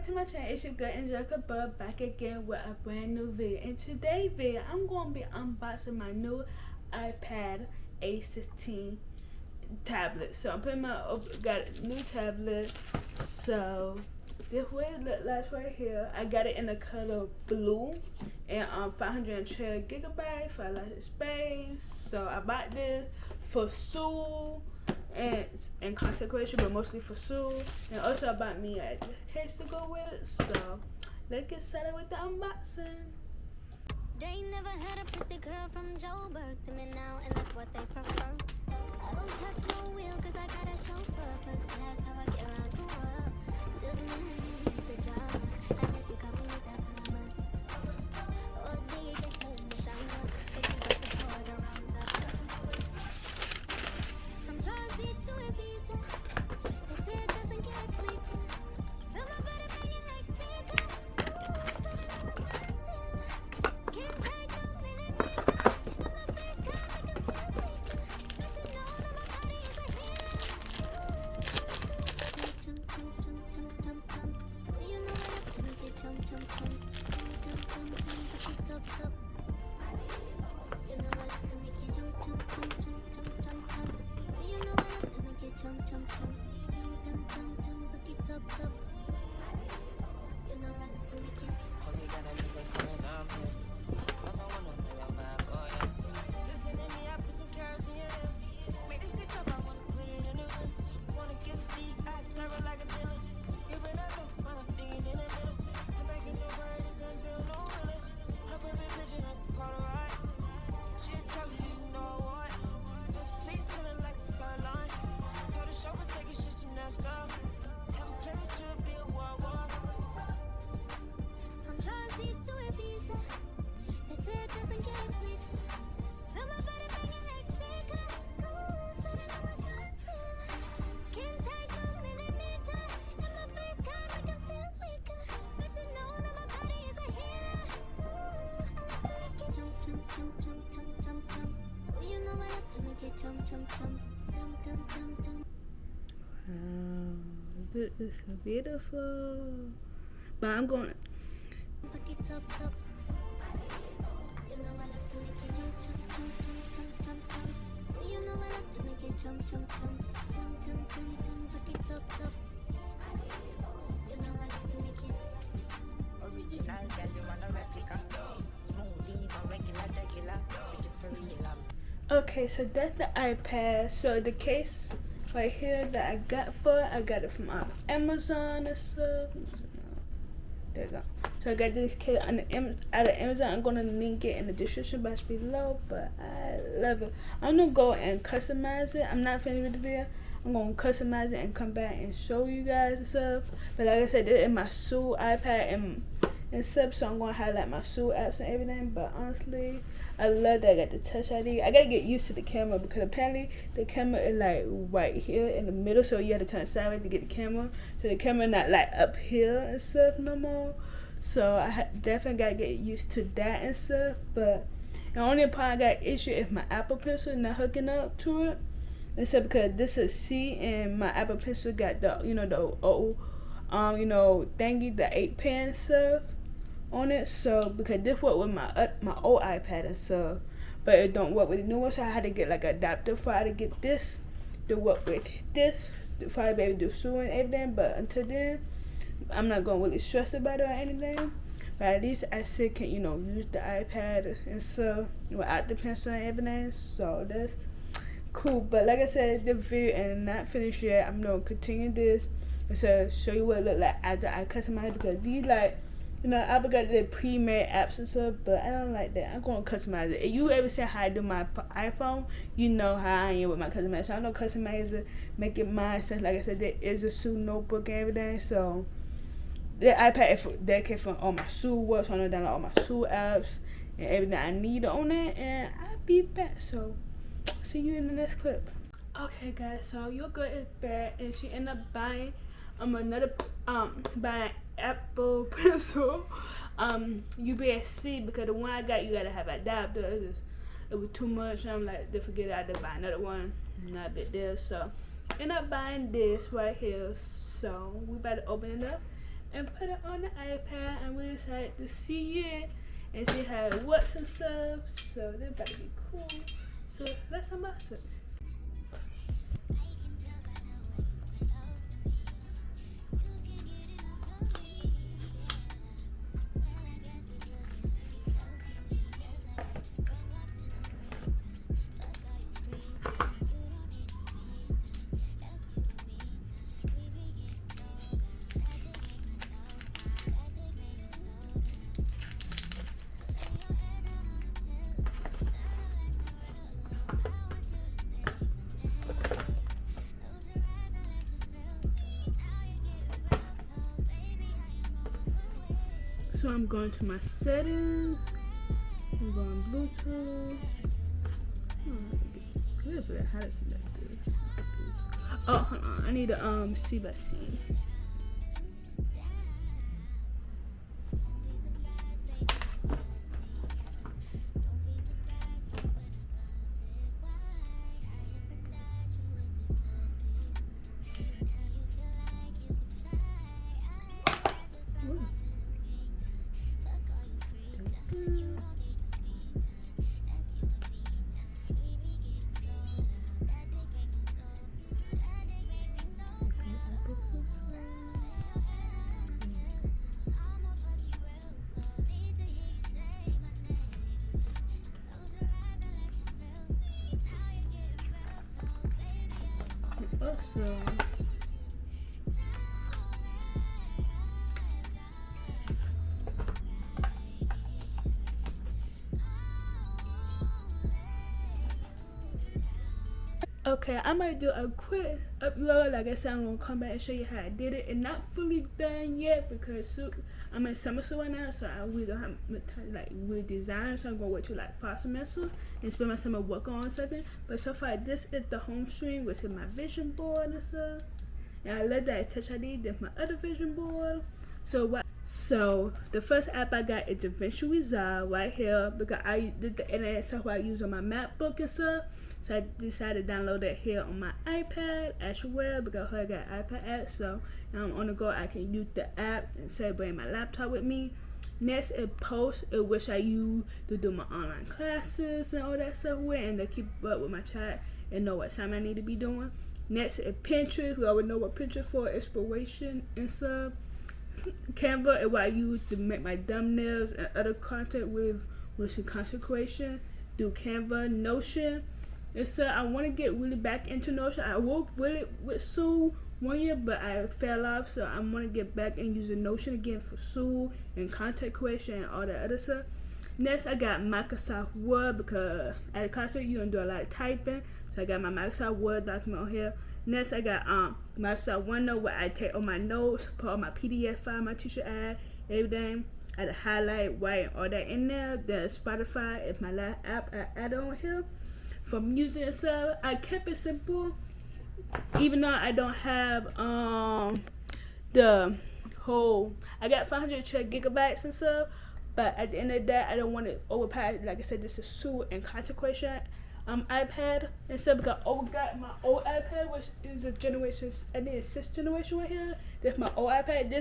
back to my channel. It's your girl Angelica Bud back again with a brand new video. In today's video, I'm going to be unboxing my new iPad A16 tablet. So I'm putting got a new tablet. So this way it looks like right here. I got it in the color blue and 512 gigabytes for a lot of space. So I bought this for school and content creation, but mostly for school. And also I bought me a case to go with it. So let's get started with the unboxing. They never had a pretty girl from Joburg. See me now and that's what they prefer. I don't touch no wheel cause I got a chauffeur. First class how I get around the world. Just minutes when you hit the job. I guess you copy with that promise. Oh, see you just holding the shine up. If you got to pour the rounds up. From Jersey to Ibiza. They say it doesn't get sweeter. Feel my body banging like speaker. Ooh, spinning on my concealer. Skin tight, no millimeter. And my face hot like a feel teacher. Got to know that my body is a healer. Jump, jump, jump, jump, jump, jump. You know what I'm gonna get jump, jump, jump. Jump, jump, jump, jump, jump, jump, jump. You know I like to make it jump, jump, jump, jump, jump, jump, jump. You know I like to make it jump, jump, jump. Jump, jump, jump, jump, book it up, up. You know I like to make it. Only got a nigga coming on me. If I wanna know your vibe, boy. Listen to me, I put some kerosene in it. Make this stitch up, I wanna put it in the room. Wanna get a deep, I serve it like a dealer. Give it up, I'm thinking in the middle. If I get the word, it doesn't feel no really. Her perfect picture, like a Polaroid. She'll tell me you know what. Lips sweet, feeling like a sunline. Told the chauffeur, take a shit, she nasty. Haven't played it, you'll be a war. From Jersey to Ibiza. They say it doesn't get sweeter. Feel my body banging like speaker. Ooh, spinning on my concealer. Skin tight, no millimeter. And my face hot like a feel weaker. Got to know that my body is a healer. Ooh, I like to make it jump, jump, jump, jump, jump, jump, jump. Oh, you know I like to make it jump, jump, jump. Jump, jump, jump, jump. This is so beautiful. But I'm going. Book it up, up. You know I like to make it jump, jump, jump, jump, jump, jump, jump. You know I like to make it jump, jump, jump, jump, jump, jump, jump. Book it up, up. You know I like to make it. Original, girl, you want a replica. Smooth, even regular, regular. With your for real, Okay, so that's the iPad. So the case right here that I got for it, I got it from Amazon and stuff. There you go. So I got this case out of Amazon. I'm gonna link it in the description box below. But I love it. I'm gonna go and customize it. I'm not finished with the video. I'm gonna customize it and come back and show you guys and stuff. But like I said, this is my school iPad and stuff. So I'm gonna highlight my school apps and everything. But honestly, I love that I got the Touch ID. I gotta get used to the camera because apparently the camera is like right here in the middle, so you have to turn sideways to get the camera. So the camera not like up here and stuff no more. So I definitely gotta get used to that and stuff. But the only part I got issue is my Apple Pencil not hooking up to it. And so because this is C and my Apple Pencil got the the old thingy, the 8-pen stuff on it. So because this worked with my old iPad and stuff, but it don't work with the new one, so I had to get like an adapter for I to get this to work with this to I be able to do school and everything. But until then, I'm not gonna really stress about it or anything. But at least I still can use the iPad and stuff without the pencil and everything. So that's cool. But like I said, the video and not finished yet. I'm gonna continue this and so show you what it look like after I customize it, because these Apple got the pre-made apps and stuff, but I don't like that. I'm gonna customize it. If you ever see how I do my iPhone, you know how I am with my customization. So I'm gonna customize it, make it mine. Since like I said, there is a Sue notebook and everything. So the iPad is dedicated for all my Sue work. So I'm gonna download all my Sue apps and everything I need on it, and I'll be back. So see you in the next clip. Okay, guys. So your girl is back, and she ended up buying buying Apple Pencil USB-C, because the one I got, you gotta have an adapter. It was too much. I'm like, they forget I had to buy another one. Not a big deal. So end up buying this right here. So we about to open it up and put it on the iPad, and we decided to see it and see how it works and stuff. So this about to be cool. So let's unbox it. So I'm going to my settings. I'm going Bluetooth. How to connect this? Oh, hold on. I need a C by C. Also, okay, I might do a quick upload. Like I said, I'm gonna come back and show you how I did it. It's not fully done yet because I'm in summer school right now, so I really don't have much time like really design. So I'm gonna wait till like fall semester and spend my summer working on something. But so far, this is the home screen, which is my vision board and stuff. And I love that touch ID. That's my other vision board. So the first app I got is DaVinci Resolve right here because I did the internet stuff I use on my MacBook and stuff. So I decided to download it here on my iPad as well because I got iPad app. So now I'm on the go. I can use the app instead of bringing my laptop with me. Next is Post, which I use to do my online classes and all that stuff with, and to keep up with my child and know what time I need to be doing. Next is Pinterest. We always know what Pinterest for, inspiration and stuff. Canva is what I use to make my thumbnails and other content with some content creation. Do Canva, Notion. And so I want to get really back into Notion. I worked with it with Sue 1 year, but I fell off. So I want to get back and use Notion again for Sue and content creation and all that other stuff. Next, I got Microsoft Word because at the concert you don't do a lot of typing. So I got my Microsoft Word document on here. Next, I got Microsoft OneNote where I take all my notes, put all my PDF file, my teacher ad, everything. I had to highlight, write, all that in there. Then Spotify is my last app I add on here. For music and stuff, I kept it simple. Even though I don't have the whole, I got 500 gigabytes and stuff. But at the end of the day, I don't want to overpower. Like I said, this is Sue and content creation. iPad and stuff because I got my old iPad, which is a generation, I think it's 6th generation right here. That's my old iPad.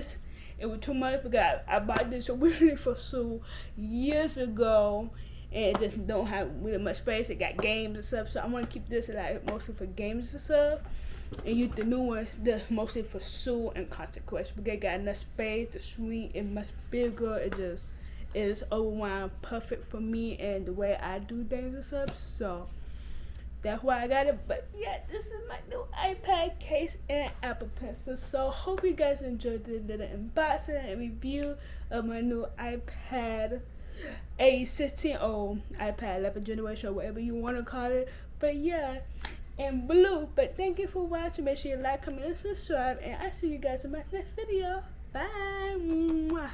It was too much because I bought this originally for Sue years ago, and it just don't have really much space. It got games and stuff, so I want to keep this like mostly for games and stuff, and use the new ones that's mostly for Sue and content creation because it got enough space. The screen is much bigger. It just is overall perfect for me and the way I do things and stuff. So that's why I got it. But yeah, this is my new iPad case and Apple Pencil. So hope you guys enjoyed the little unboxing and review of my new iPad A16 or iPad 11th generation or whatever you want to call it. But yeah, in blue. But thank you for watching. Make sure you like, comment, and subscribe. And I'll see you guys in my next video. Bye. Mwah.